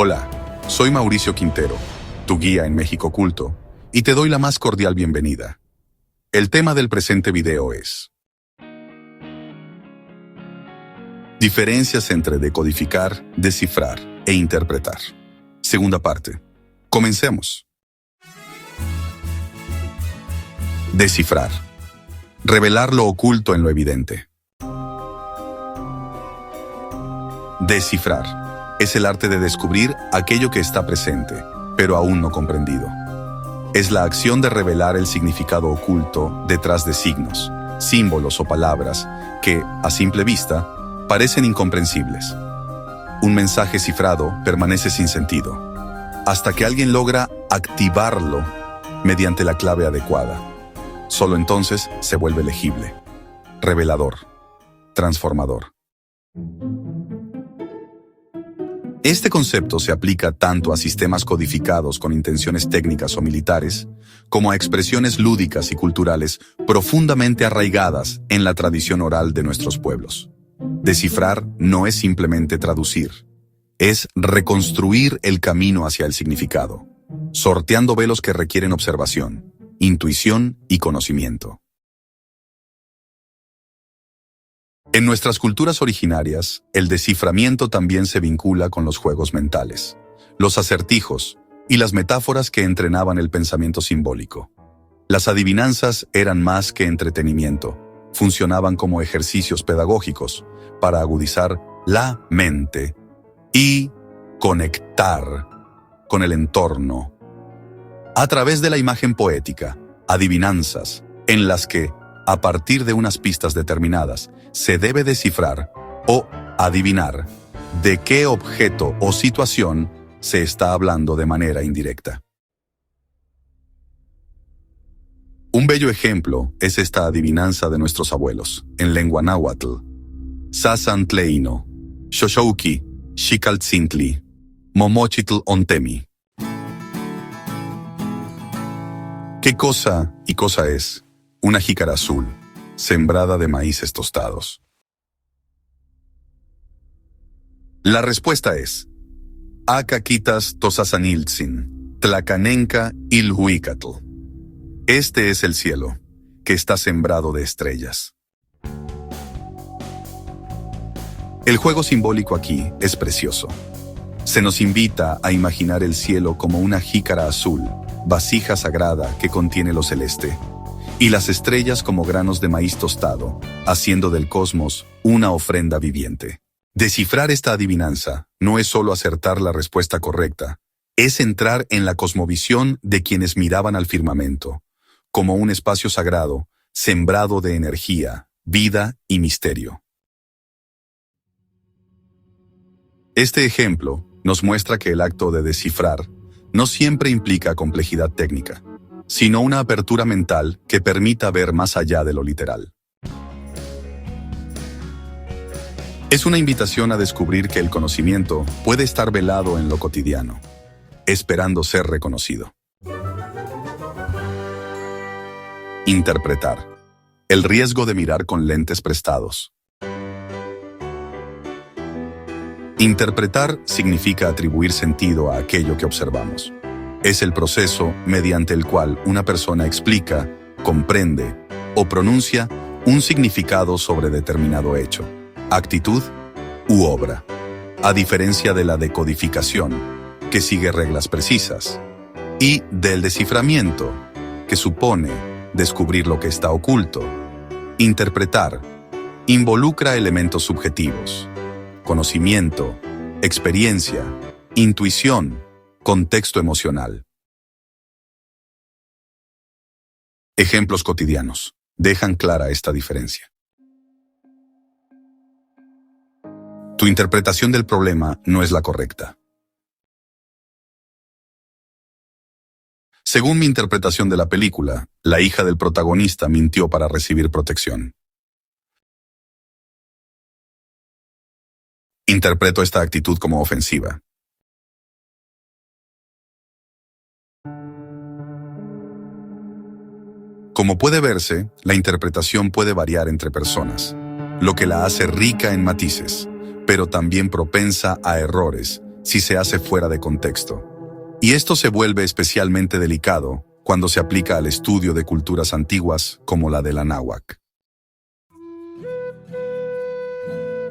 Hola, soy Mauricio Quintero, tu guía en México Oculto, y te doy la más cordial bienvenida. El tema del presente video es diferencias entre decodificar, descifrar e interpretar. Segunda parte. Comencemos. Descifrar. Revelar lo oculto en lo evidente. Descifrar es el arte de descubrir aquello que está presente, pero aún no comprendido. Es la acción de revelar el significado oculto detrás de signos, símbolos o palabras que, a simple vista, parecen incomprensibles. Un mensaje cifrado permanece sin sentido, hasta que alguien logra activarlo mediante la clave adecuada. Solo entonces se vuelve legible, revelador, transformador. Este concepto se aplica tanto a sistemas codificados con intenciones técnicas o militares, como a expresiones lúdicas y culturales profundamente arraigadas en la tradición oral de nuestros pueblos. Descifrar no es simplemente traducir, es reconstruir el camino hacia el significado, sorteando velos que requieren observación, intuición y conocimiento. En nuestras culturas originarias, el desciframiento también se vincula con los juegos mentales, los acertijos y las metáforas que entrenaban el pensamiento simbólico. Las adivinanzas eran más que entretenimiento, funcionaban como ejercicios pedagógicos para agudizar la mente y conectar con el entorno. A través de la imagen poética, adivinanzas en las que, a partir de unas pistas determinadas, se debe descifrar o adivinar de qué objeto o situación se está hablando de manera indirecta. Un bello ejemplo es esta adivinanza de nuestros abuelos, en lengua náhuatl. Sasantleino, Xoxouqui, Xicaltzintli, Momochitl Ontemi. ¿Qué cosa y cosa es? Una jícara azul, sembrada de maíces tostados. La respuesta es Acaquitas Tosasaniltzin, Tlacanenca Ilhuicatl. Este es el cielo, que está sembrado de estrellas. El juego simbólico aquí es precioso. Se nos invita a imaginar el cielo como una jícara azul, vasija sagrada que contiene lo celeste, y las estrellas como granos de maíz tostado, haciendo del cosmos una ofrenda viviente. Descifrar esta adivinanza no es solo acertar la respuesta correcta, es entrar en la cosmovisión de quienes miraban al firmamento, como un espacio sagrado, sembrado de energía, vida y misterio. Este ejemplo nos muestra que el acto de descifrar no siempre implica complejidad técnica, sino una apertura mental que permita ver más allá de lo literal. Es una invitación a descubrir que el conocimiento puede estar velado en lo cotidiano, esperando ser reconocido. Interpretar. El riesgo de mirar con lentes prestados. Interpretar significa atribuir sentido a aquello que observamos. Es el proceso mediante el cual una persona explica, comprende o pronuncia un significado sobre determinado hecho, actitud u obra, a diferencia de la decodificación, que sigue reglas precisas, y del desciframiento, que supone descubrir lo que está oculto. Interpretar involucra elementos subjetivos, conocimiento, experiencia, intuición, contexto emocional. Ejemplos cotidianos dejan clara esta diferencia. Tu interpretación del problema no es la correcta. Según mi interpretación de la película, la hija del protagonista mintió para recibir protección. Interpreto esta actitud como ofensiva. Como puede verse, la interpretación puede variar entre personas, lo que la hace rica en matices, pero también propensa a errores, si se hace fuera de contexto. Y esto se vuelve especialmente delicado cuando se aplica al estudio de culturas antiguas como la del Anáhuac.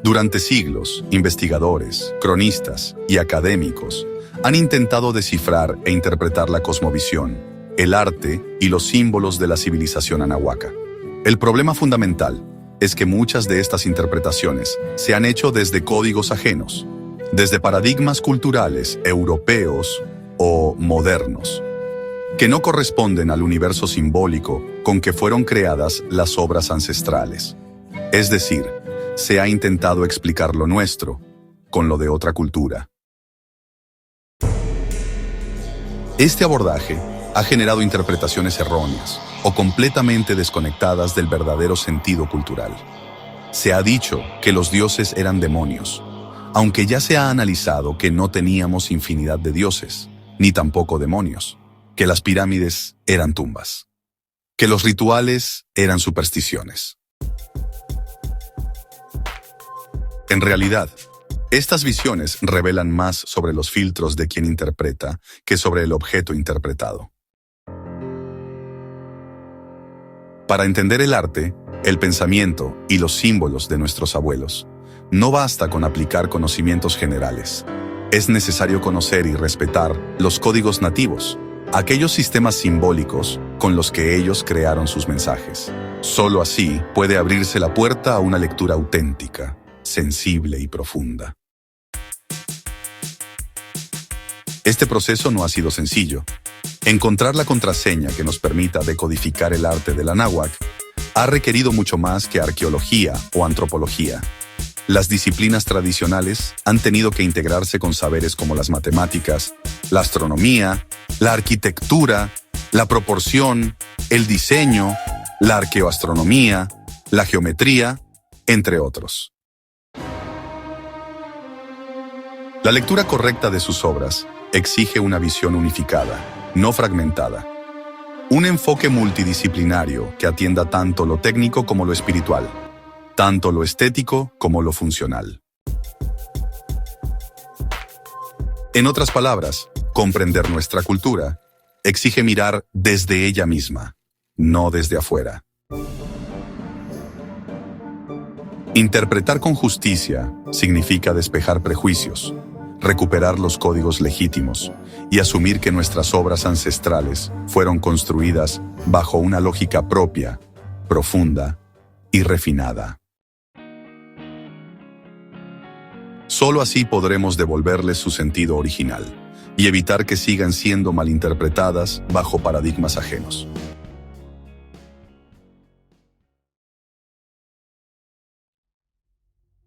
Durante siglos, investigadores, cronistas y académicos han intentado descifrar e interpretar la cosmovisión, el arte y los símbolos de la civilización anahuaca. El problema fundamental es que muchas de estas interpretaciones se han hecho desde códigos ajenos, desde paradigmas culturales europeos o modernos, que no corresponden al universo simbólico con que fueron creadas las obras ancestrales. Es decir, se ha intentado explicar lo nuestro con lo de otra cultura. Este abordaje ha generado interpretaciones erróneas o completamente desconectadas del verdadero sentido cultural. Se ha dicho que los dioses eran demonios, aunque ya se ha analizado que no teníamos infinidad de dioses, ni tampoco demonios, que las pirámides eran tumbas, que los rituales eran supersticiones. En realidad, estas visiones revelan más sobre los filtros de quien interpreta que sobre el objeto interpretado. Para entender el arte, el pensamiento y los símbolos de nuestros abuelos, no basta con aplicar conocimientos generales. Es necesario conocer y respetar los códigos nativos, aquellos sistemas simbólicos con los que ellos crearon sus mensajes. Solo así puede abrirse la puerta a una lectura auténtica, sensible y profunda. Este proceso no ha sido sencillo. Encontrar la contraseña que nos permita decodificar el arte del Anáhuac ha requerido mucho más que arqueología o antropología. Las disciplinas tradicionales han tenido que integrarse con saberes como las matemáticas, la astronomía, la arquitectura, la proporción, el diseño, la arqueoastronomía, la geometría, entre otros. La lectura correcta de sus obras exige una visión unificada, no fragmentada. Un enfoque multidisciplinario que atienda tanto lo técnico como lo espiritual, tanto lo estético como lo funcional. En otras palabras, comprender nuestra cultura exige mirar desde ella misma, no desde afuera. Interpretar con justicia significa despejar prejuicios, recuperar los códigos legítimos y asumir que nuestras obras ancestrales fueron construidas bajo una lógica propia, profunda y refinada. Solo así podremos devolverles su sentido original y evitar que sigan siendo malinterpretadas bajo paradigmas ajenos.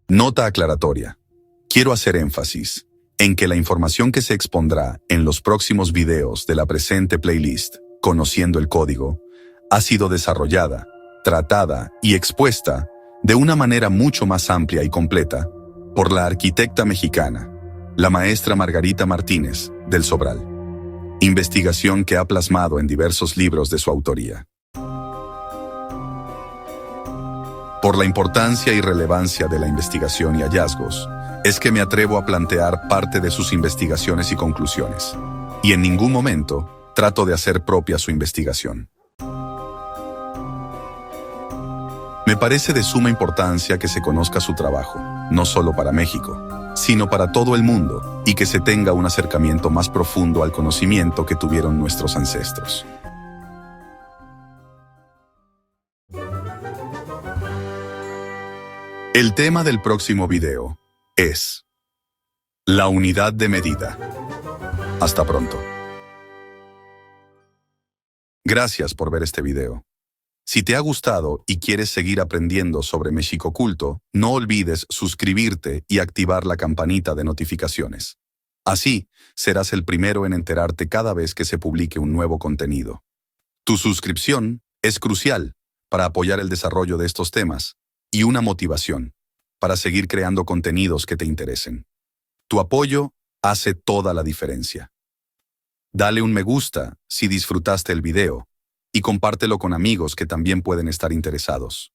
Nota aclaratoria. Quiero hacer énfasis en que la información que se expondrá en los próximos videos de la presente playlist, Conociendo el Código, ha sido desarrollada, tratada y expuesta de una manera mucho más amplia y completa por la arquitecta mexicana, la maestra Margarita Martínez del Sobral. Investigación que ha plasmado en diversos libros de su autoría. Por la importancia y relevancia de la investigación y hallazgos, es que me atrevo a plantear parte de sus investigaciones y conclusiones, y en ningún momento trato de hacer propia su investigación. Me parece de suma importancia que se conozca su trabajo, no solo para México, sino para todo el mundo, y que se tenga un acercamiento más profundo al conocimiento que tuvieron nuestros ancestros. El tema del próximo video es la unidad de medida. Hasta pronto. Gracias por ver este video. Si te ha gustado y quieres seguir aprendiendo sobre Mexicoculto, no olvides suscribirte y activar la campanita de notificaciones. Así, serás el primero en enterarte cada vez que se publique un nuevo contenido. Tu suscripción es crucial para apoyar el desarrollo de estos temas y una motivación para seguir creando contenidos que te interesen. Tu apoyo hace toda la diferencia. Dale un me gusta si disfrutaste el video y compártelo con amigos que también pueden estar interesados.